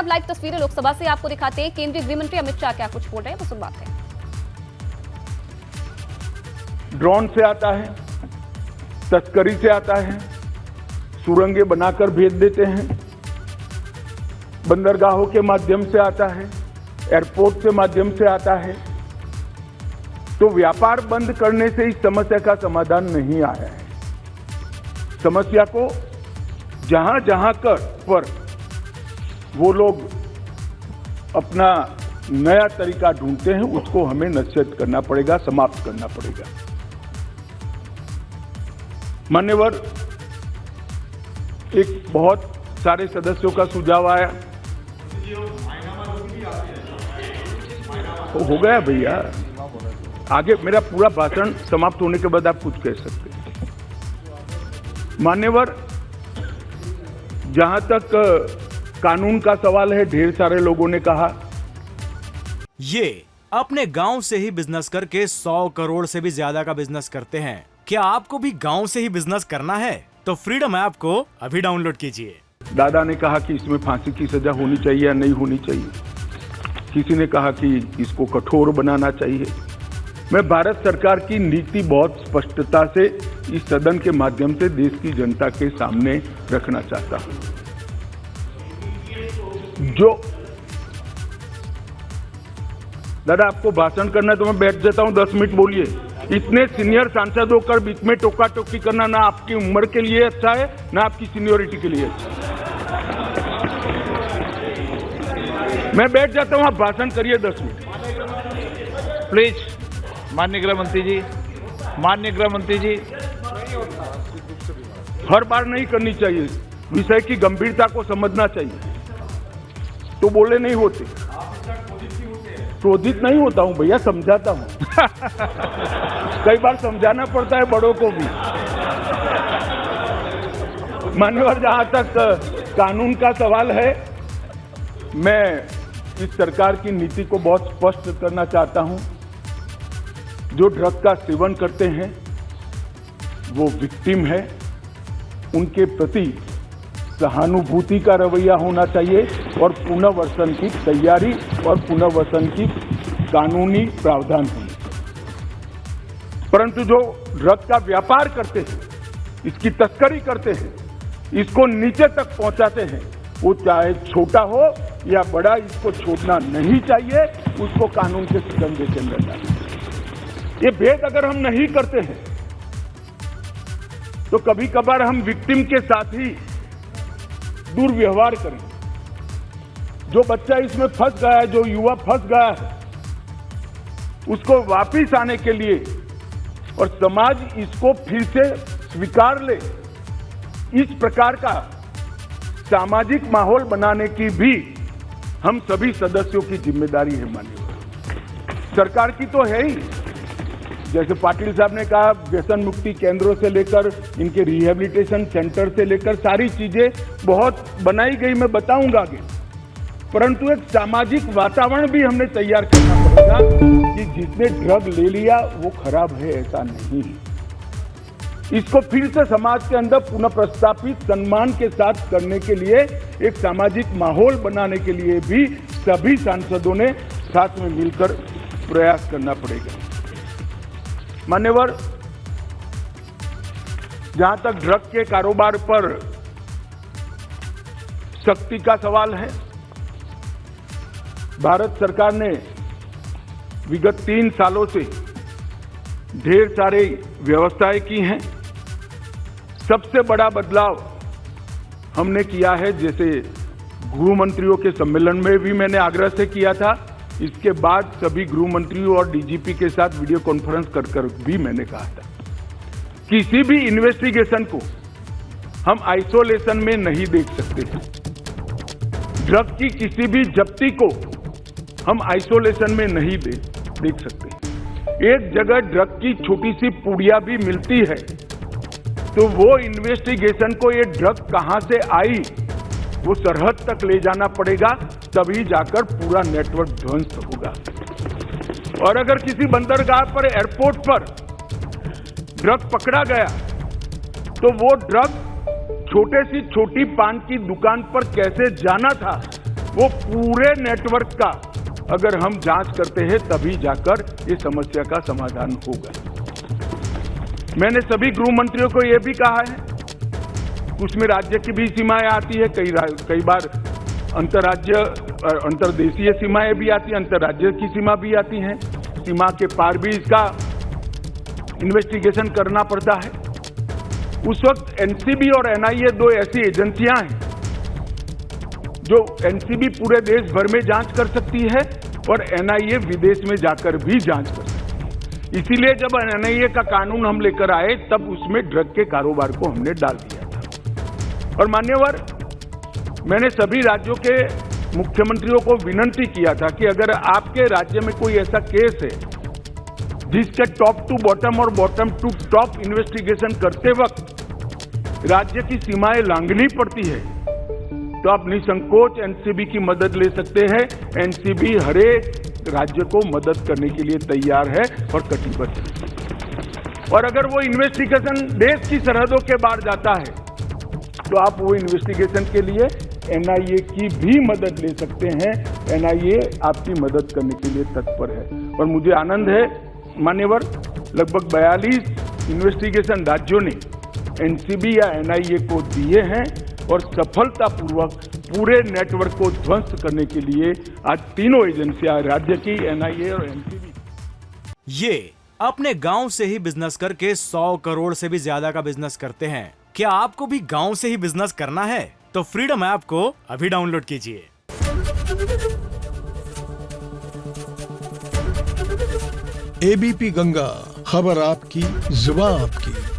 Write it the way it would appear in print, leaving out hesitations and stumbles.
अब लाइव तस्वीरें लोकसभा से आपको दिखाते हैं। केंद्रीय गृह मंत्री अमित शाह क्या कुछ बोल रहे हैं, वो सुनवाते हैं। ड्रोन से आता है, तस्करी से आता है, सुरंगें बनाकर भेज देते हैं, बंदरगाहों के माध्यम से आता है, एयरपोर्ट के माध्यम से आता है। तो व्यापार बंद करने से इस समस्या का समाधान नहीं आया है। समस्या को जहां जहां पर वो लोग अपना नया तरीका ढूंढते हैं, उसको हमें नसीहत करना पड़ेगा, समाप्त करना पड़ेगा। मान्यवर, एक बहुत सारे सदस्यों का सुझाव आया, हो गया भैया, आगे मेरा पूरा भाषण समाप्त होने के बाद आप कुछ कह सकते हैं। मान्यवर, जहां तक कानून का सवाल है, ढेर सारे लोगों ने कहा ये अपने गांव से ही बिजनेस करके 100 करोड़ से भी ज्यादा का बिजनेस करते हैं। क्या आपको भी गांव से ही बिजनेस करना है? तो फ्रीडम ऐप को अभी डाउनलोड कीजिए। दादा ने कहा कि इसमें फांसी की सजा होनी चाहिए या नहीं होनी चाहिए, किसी ने कहा कि इसको कठोर बनाना चाहिए। मैं भारत सरकार की नीति बहुत स्पष्टता से इस सदन के माध्यम से देश की जनता के सामने रखना चाहता हूं। जो दादा आपको भाषण करना है तो मैं बैठ जाता हूं, 10 मिनट बोलिए। इतने सीनियर सांसद होकर बीच में टोका टोकी करना ना आपकी उम्र के लिए अच्छा है, ना आपकी सीनियोरिटी के लिए अच्छा है। मैं बैठ जाता हूं, आप भाषण करिए 10 मिनट प्लीज। माननीय गृह मंत्री जी, माननीय गृह मंत्री जी, हर बार नहीं करनी चाहिए, विषय की गंभीरता को समझना चाहिए, तो बोले नहीं होते। क्रोधित नहीं होता हूं भैया, समझाता हूं। कई बार समझाना पड़ता है बड़ों को भी। मान्यवर, जहां तक कानून का सवाल है, मैं इस सरकार की नीति को बहुत स्पष्ट करना चाहता हूं। जो ड्रग का सेवन करते हैं वो विक्टिम है, उनके प्रति सहानुभूति का रवैया होना चाहिए और पुनर्वसन की तैयारी और पुनर्वसन की कानूनी प्रावधान होने। परंतु जो ड्रग का व्यापार करते हैं, इसकी तस्करी करते हैं, इसको नीचे तक पहुंचाते हैं, वो चाहे छोटा हो या बड़ा, इसको छोड़ना नहीं चाहिए, उसको कानून के शिकंजे के अंदर डालना। ये भेद अगर हम नहीं करते हैं तो कभी कभार हम विक्टिम के साथ ही दुर्व्यवहार करें। जो बच्चा इसमें फंस गया है, जो युवा फंस गया है, उसको वापिस आने के लिए और समाज इसको फिर से स्वीकार ले, इस प्रकार का सामाजिक माहौल बनाने की भी हम सभी सदस्यों की जिम्मेदारी है। माननीय सरकार की तो है ही, जैसे पाटिल साहब ने कहा, व्यसन मुक्ति केंद्रों से लेकर इनके रिहेबिलिटेशन सेंटर से लेकर सारी चीजें बहुत बनाई गई, मैं बताऊंगा आगे। परंतु एक सामाजिक वातावरण भी हमने तैयार करना पड़ेगा कि जिसने ड्रग ले लिया वो खराब है, ऐसा नहीं है। इसको फिर से समाज के अंदर पुनः प्रस्तापित सम्मान के साथ करने के लिए, एक सामाजिक माहौल बनाने के लिए भी सभी सांसदों ने साथ में मिलकर प्रयास करना पड़ेगा। मान्यवर, जहां तक ड्रग के कारोबार पर सख्ती का सवाल है, भारत सरकार ने विगत 3 सालों से ढेर सारी व्यवस्थाएं की हैं। सबसे बड़ा बदलाव हमने किया है, जैसे गृह मंत्रियों के सम्मेलन में भी मैंने आग्रह से किया था, इसके बाद सभी गृह मंत्रियों और डीजीपी के साथ वीडियो कॉन्फ्रेंस कर भी मैंने कहा था, किसी भी इन्वेस्टिगेशन को हम आइसोलेशन में नहीं देख सकते। ड्रग की किसी भी जब्ती को हम आइसोलेशन में नहीं देख सकते। एक जगह ड्रग की छोटी सी पुड़िया भी मिलती है तो वो इन्वेस्टिगेशन को, ये ड्रग कहां से आई, वो सरहद तक ले जाना पड़ेगा, तभी जाकर पूरा नेटवर्क ध्वस्त होगा। और अगर किसी बंदरगाह पर, एयरपोर्ट पर ड्रग पकड़ा गया तो वो ड्रग छोटे सी छोटी पान की दुकान पर कैसे जाना था, वो पूरे नेटवर्क का अगर हम जांच करते हैं तभी जाकर ये समस्या का समाधान होगा। मैंने सभी गृह मंत्रियों को यह भी कहा है, उसमें राज्य की भी सीमाएं आती है, कई बार अंतर्देशीय सीमाएं भी आती हैं, अंतर्राज्य की सीमा भी आती हैं, सीमा के पार भी इसका इन्वेस्टिगेशन करना पड़ता है। उस वक्त एनसीबी और एनआईए दो ऐसी एजेंसियां हैं जो एनसीबी पूरे देश भर में जांच कर सकती है और एनआईए विदेश में जाकर भी जांच कर सकती है। इसीलिए जब एनआईए का कानून हम लेकर आए तब उसमें ड्रग के कारोबार को हमने डाल दिया था। और मान्यवर, मैंने सभी राज्यों के मुख्यमंत्रियों को विनती किया था कि अगर आपके राज्य में कोई ऐसा केस है जिसके टॉप टू बॉटम और बॉटम टू टॉप इन्वेस्टिगेशन करते वक्त राज्य की सीमाएं लांघनी पड़ती है, तो आप निसंकोच एनसीबी की मदद ले सकते हैं। एनसीबी हरेक राज्य को मदद करने के लिए तैयार है और कटिबद्ध है। और अगर वो इन्वेस्टिगेशन देश की सरहदों के बाहर जाता है तो आप वो इन्वेस्टिगेशन के लिए एनआईए की भी मदद ले सकते हैं। एनआईए आपकी मदद करने के लिए तत्पर है। और मुझे आनंद है मान्यवर, लगभग 42 इन्वेस्टिगेशन राज्यों ने एनसीबी या एनआईए को दिए हैं और सफलतापूर्वक पूरे नेटवर्क को ध्वस्त करने के लिए आज तीनों एजेंसियां, राज्य की, एनआईए और एनसीबी, ये अपने गांव से ही बिजनेस करके 100 करोड़ से भी ज्यादा का बिजनेस करते हैं। क्या आपको भी गांव से ही बिजनेस करना है? तो फ्रीडम ऐप को अभी डाउनलोड कीजिए। एबीपी गंगा, खबर आपकी, जुबान आपकी।